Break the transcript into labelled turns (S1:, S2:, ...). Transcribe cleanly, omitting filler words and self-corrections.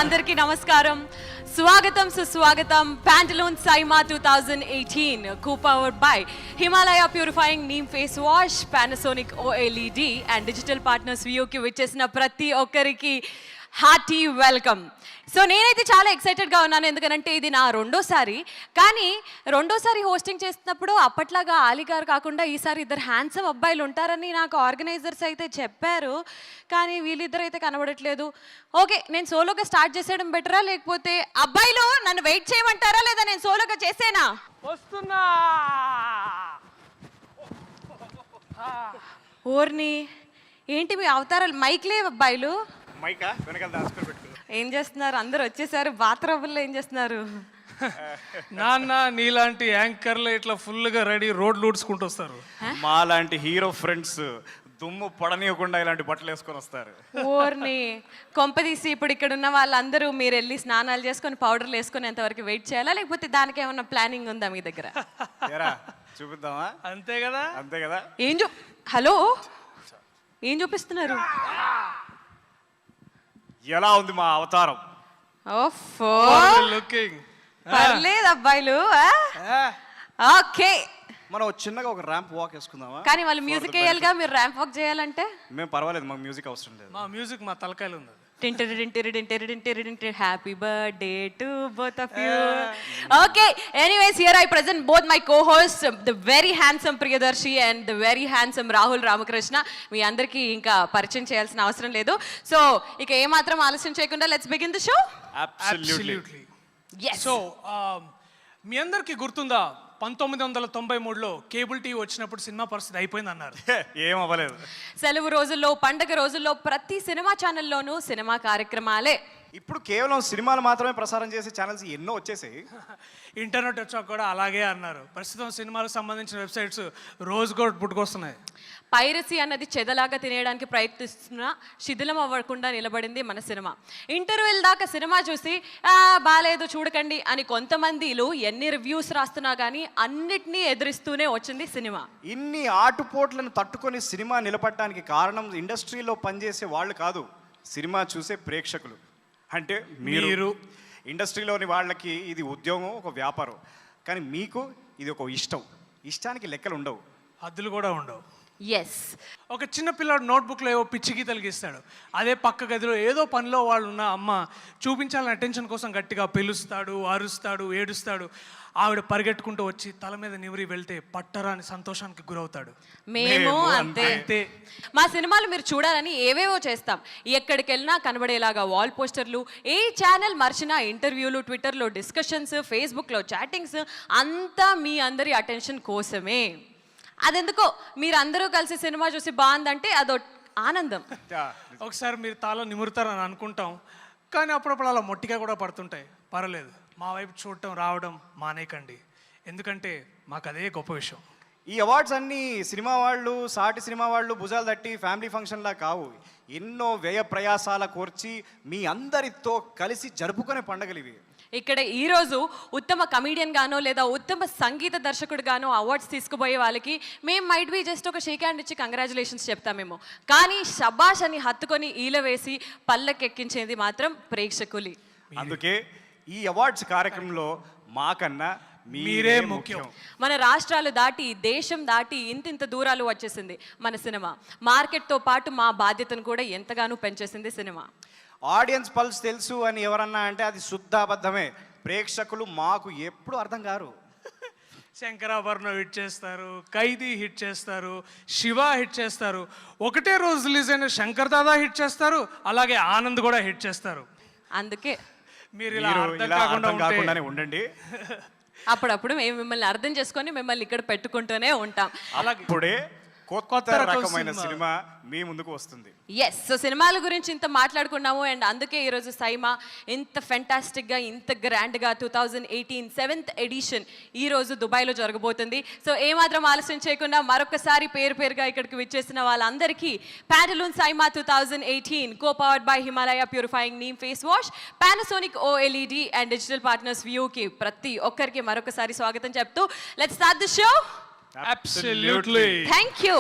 S1: అందరికీ నమస్కారం. స్వాగతం సుస్వాగతం. Pantaloons Saima 2018 co-powered by Himalaya Purifying Neem Face Wash, Panasonic OLED and digital partners VOకి వచ్చేసిన ప్రతి ఒక్కరికి హార్టీ వెల్కమ్. సో నేనైతే చాలా ఎక్సైటెడ్గా ఉన్నాను, ఎందుకంటే ఇది నా రెండోసారి హోస్టింగ్ చేస్తున్నప్పుడు అప్పట్లాగా ఆలీ గారు కాకుండా ఈసారి ఇద్దరు హ్యాండ్సమ్ అబ్బాయిలు ఉంటారని నాకు ఆర్గనైజర్స్ అయితే చెప్పారు, కానీ వీళ్ళిద్దరు అయితే కనబడట్లేదు. ఓకే, నేను సోలోగా స్టార్ట్ చేసేయడం బెటరా, లేకపోతే అబ్బాయిలు నన్ను వెయిట్ చేయమంటారా, లేదా నేను సోలోగా చేసేనా?
S2: వస్తున్నా.
S1: ఓర్ని ఏంటి మీ అవతారాలు? మైక్లే అబ్బాయిలు.
S2: మైకా వెనకాల దాచుకొని పెట్టుకో.
S1: ఏం చేస్తున్నారు? అందరు వచ్చేసారు. బాత్రూంలో ఏం చేస్తున్నారు?
S3: నాన్న నీలాంటి యాంకర్లు ఇట్లా ఫుల్గా రెడీ రోడ్లు ఊడ్చుకుంటూ వస్తారు.
S2: మా లాంటి హీరో ఫ్రెండ్స్ దుమ్ము పడనీయకుండా ఇలాంటి బట్టలు వేసుకొని వస్తారు.
S1: ఓర్ని కొంపదీసి ఇప్పుడు ఇక్కడ ఉన్న వాళ్ళందరూ మీరు వెళ్ళి స్నానాలు చేసుకొని పౌడర్లు వేసుకొని ఎంతవరకు వెయిట్ చేయాలా, లేకపోతే దానికి ఏమన్నా ప్లానింగ్ ఉందా మీ దగ్గర?
S2: చూపిద్దామా?
S3: అంతే కదా,
S2: అంతే కదా.
S1: హలో, ఏం చూపిస్తున్నారు?
S2: ఎలా ఉంది మా అవతారం?
S1: ఓఫో,
S3: లుకింగ్
S1: పర్లేదు అబ్బాయిలు. ఓకే,
S2: మనం చిన్నగా ఒక ర్యాంప్ వాక్ వేసుకుందామా?
S1: కానీ వాళ్ళు మ్యూజిక్ వేయాలిగా, మీరు ర్యాంప్ వాక్ చేయాలంటే.
S2: మేము పర్వాలేదు, మాకు మ్యూజిక్ అవసరం లేదు.
S3: మా మ్యూజిక్ మా తలకాయలు ఉంది.
S1: Happy birthday to both of you. Okay, anyways, here I present both my co-hosts, the very handsome Priyadarshi and the very handsome Rahul Ramakrishna. మీ అందరికీ ఇంకా పరిచయం చేయాల్సిన అవసరం లేదు. సో ఇక ఏమాత్రం ఆలస్యం చేయకుండా let's begin the show.
S2: Absolutely.
S1: Yes.
S3: సో మీ అందరికీ గుర్తుందా 1993లో కేబుల్ టీవీ వచ్చినప్పుడు సినిమా పరిస్థితి అయిపోయింది అన్నారు.
S2: ఏం అవ్వలేదు.
S1: సెలవు రోజుల్లో, పండగ రోజుల్లో ప్రతి సినిమా ఛానల్లోనూ సినిమా కార్యక్రమాలే.
S2: ఇప్పుడు కేవలం సినిమాలు మాత్రమే ప్రసారం చేసే ఛానల్స్ ఎన్నో వచ్చేసాయి.
S3: ఇంటర్నెట్ వచ్చాక కూడా అలాగే అన్నారు. ప్రస్తుతం సినిమాలకు సంబంధించిన వెబ్సైట్స్ రోజు కూడా పుట్టుకొస్తున్నాయి.
S1: పైరసీ అన్నది చెదలాగా తినేయడానికి ప్రయత్నిస్తున్నా శిథిలం అవ్వకుండా నిలబడింది మన సినిమా. ఇంటర్వెల్ దాకా సినిమా చూసి బాలేదు చూడకండి అని కొంతమందిలు ఎన్ని రివ్యూస్ రాస్తున్నా కానీ అన్నిటినీ ఎదురిస్తూనే వచ్చింది సినిమా.
S2: ఇన్ని ఆటుపోట్లను తట్టుకొని సినిమా నిలబడటానికి కారణం ఇండస్ట్రీలో పనిచేసే వాళ్ళు కాదు, సినిమా చూసే ప్రేక్షకులు. అంటే మీరు ఇండస్ట్రీలోని వాళ్ళకి ఇది ఉద్యోగం, ఒక వ్యాపారం, కానీ మీకు ఇది ఒక ఇష్టానికి లెక్కలు ఉండవు,
S3: హద్దులు కూడా ఉండవు.
S1: ఎస్,
S3: ఒక చిన్న పిల్లాడు నోట్బుక్లో ఏవో పిచ్చి గీతలు గీస్తాడు. అదే పక్క గదిలో ఏదో పనిలో వాళ్ళు ఉన్న అమ్మ చూపించాలని అటెన్షన్ కోసం గట్టిగా పిలుస్తాడు, అరుస్తాడు, ఏడుస్తాడు. ఆవిడ పరిగెట్టుకుంటూ వచ్చి తల మీద నిమిరి వెళ్తే పట్టరాని సంతోషానికి గురవుతాడు.
S1: మేము అంతే. మా సినిమాలు మీరు చూడాలని ఏవేవో చేస్తాం. ఎక్కడికి వెళ్ళినా కనబడేలాగా వాల్ పోస్టర్లు, ఏ ఛానల్ మర్చినా ఇంటర్వ్యూలు, ట్విట్టర్లో డిస్కషన్స్, ఫేస్బుక్లో చాటింగ్స్, అంతా మీ అందరి అటెన్షన్ కోసమే. అదెందుకో మీరందరూ కలిసి సినిమా చూసి బాగుందంటే అదో ఆనందం.
S3: ఒకసారి మీరు తాళం నిమురుతారని అనుకుంటాం, కానీ అప్పుడప్పుడు అలా మొట్టిగా కూడా పడుతుంటాయి. పర్వాలేదు, మా వైపు చూడటం రావడం మానేకండి, ఎందుకంటే మాకు అదే గొప్ప విషయం.
S2: ఈ అవార్డ్స్ అన్నీ సినిమా వాళ్ళు, సాటి సినిమా వాళ్ళు భుజాలు తట్టి ఫ్యామిలీ ఫంక్షన్లా కావు. ఎన్నో వ్యయ ప్రయాసాల కోర్చి మీ అందరితో కలిసి జరుపుకునే పండుగలు ఇవి.
S1: ఇక్కడ ఈరోజు ఉత్తమ కమీడియన్ గానో లేదా ఉత్తమ సంగీత దర్శకుడు గానో అవార్డ్స్ తీసుకుపోయే వాళ్ళకి మేము మైట్ బి జస్ట్ ఒక షేక్ హ్యాండ్ ఇచ్చి కంగ్రాచులేషన్స్ చెప్తామేమో, కానీ శబాష్ అని హత్తుకొని ఈల వేసి పల్లకెక్కించేది మాత్రం ప్రేక్షకులు.
S2: అందుకే ఈ అవార్డ్స్ కార్యక్రమంలో మాకన్నా మీరే ముఖ్యం.
S1: మన రాష్ట్రాలు దాటి, దేశం దాటి ఇంతింత దూరాలు వచ్చేసింది మన సినిమా. మార్కెట్తో పాటు మా బాధ్యతను కూడా ఎంతగానో పెంచేసింది సినిమా.
S2: ఆడియన్స్ పల్స్ తెలుసు అని ఎవరన్నా అంటే అది శుద్ధ అబద్ధమే. ప్రేక్షకులు మాకు ఎప్పుడు అర్థం కారు.
S3: శంకరాభరణం హిట్ చేస్తారు, ఖైదీ హిట్ చేస్తారు, శివ హిట్ చేస్తారు, ఒకటే రోజు రిలీజ్ అయిన శంకర్ దాదా హిట్ చేస్తారు, అలాగే ఆనంద్ కూడా హిట్ చేస్తారు.
S1: అందుకే
S3: మీరు ఇలా అర్థం
S2: కాకుండానే ఉండండి.
S1: అప్పుడప్పుడు మేము మిమ్మల్ని అర్థం చేసుకొని మిమ్మల్ని ఇక్కడ పెట్టుకుంటూనే ఉంటాం.
S2: అలాగే ఇప్పుడే కొత్త రకమైన సినిమా మీ ముందుకు వస్తుంది.
S1: ఎస్, సో సినిమాల గురించి ఇంత మాట్లాడుకున్నాము, అండ్ అందుకే ఈరోజు సైమా ఇంత ఫెంటాస్టిక్గా, ఇంత గ్రాండ్గా 2018 7th ఎడిషన్ ఈరోజు దుబాయ్లో జరగబోతుంది. సో ఏమాత్రం ఆలస్యం చేయకుండా మరొకసారి పేరుగా ఇక్కడికి విచ్చేసిన వాళ్ళందరికీ Pantaloons Saima 2018 co-powered by Himalaya Purifying Neem Face Wash, Panasonic OLED and digital partners VOకి ప్రతి ఒక్కరికి మరొకసారి స్వాగతం చెప్తూ let's start the show.
S3: Absolutely.
S1: Thank you.